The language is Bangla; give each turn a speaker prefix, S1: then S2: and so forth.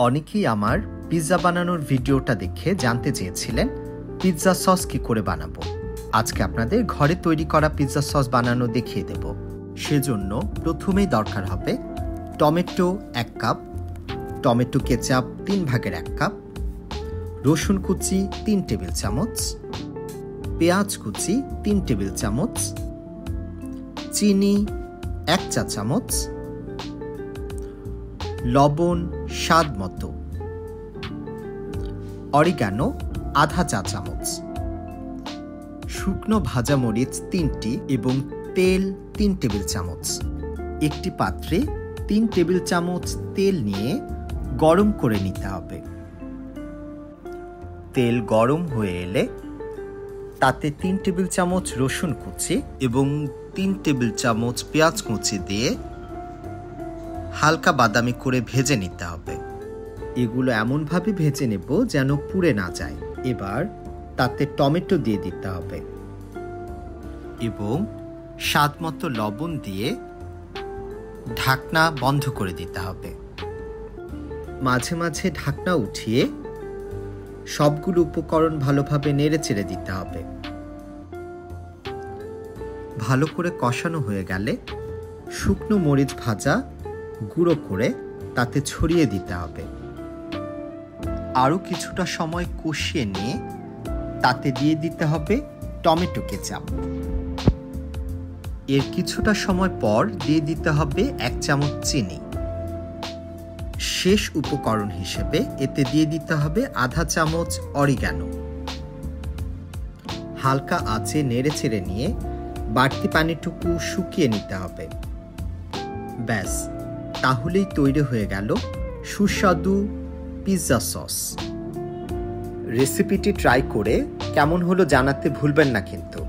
S1: অনেকেই আমার পিৎজা বানানোর ভিডিওটা দেখে জানতে চেয়েছিলেন পিৎজা সস কি করে বানাবো। আজকে আপনাদের ঘরে তৈরি করা পিৎজা সস বানানো দেখিয়ে দেব। সেজন্য প্রথমেই দরকার হবে টমেটো 1 কাপ, টমেটো কেচাপ 3 ভাগের 1 কাপ, রসুন কুচি 3 টেবিল চামচ, পেঁয়াজ কুচি 3 টেবিল চামচ, চিনি 1 চা চামচ, লবণ স্বাদ মতো, অরিগানো আধা চা চামচ, শুকনো ভাজা মরিচ 3টি এবং তেল 3 টেবিল চামচ। একটি পাত্রে 3 টেবিল চামচ তেল নিয়ে গরম করে নিতে হবে। তেল গরম হয়ে এলে তাতে 3 টেবিল চামচ রসুন কুচি এবং 3 টেবিল চামচ পেঁয়াজ কুচি দিয়ে হালকা বাদামি করে ভেজে নিতে হবে। এগুলো এমনভাবে ভেজে নেব যেন পুড়ে না যায়। এবার তাতে টমেটো দিয়ে দিতে হবে এবং স্বাদ মতো লবণ দিয়ে ঢাকনা বন্ধ করে দিতে হবে। মাঝে মাঝে ঢাকনা উঠিয়ে সবগুলো উপকরণ ভালোভাবে নেড়েচেড়ে দিতে হবে। ভালো করে কষানো হয়ে গেলে শুকনো মরিচ ভাজা গুঁড়ো করে তাতে ছড়িয়ে দিতে হবে। আরও কিছুটা সময় কষিয়ে নিয়ে তাতে দিয়ে দিতে হবে টমেটো কেচাপ। এর কিছুটা সময় পর দিয়ে দিতে হবে 1 চামচ চিনি। শেষ উপকরণ হিসেবে এতে দিয়ে দিতে হবে আধা চামচ অরিগানো। হালকা আঁচে নেড়েচেড়ে নিয়ে বাড়তি পানিটুকু শুকিয়ে নিতে হবে। ব্যাস, তাহলেই তৈরি হয়ে গেল সুস্বাদু পিৎজা সস। রেসিপিটি ট্রাই করে কেমন হলো জানাতে ভুলবেন না কিন্তু।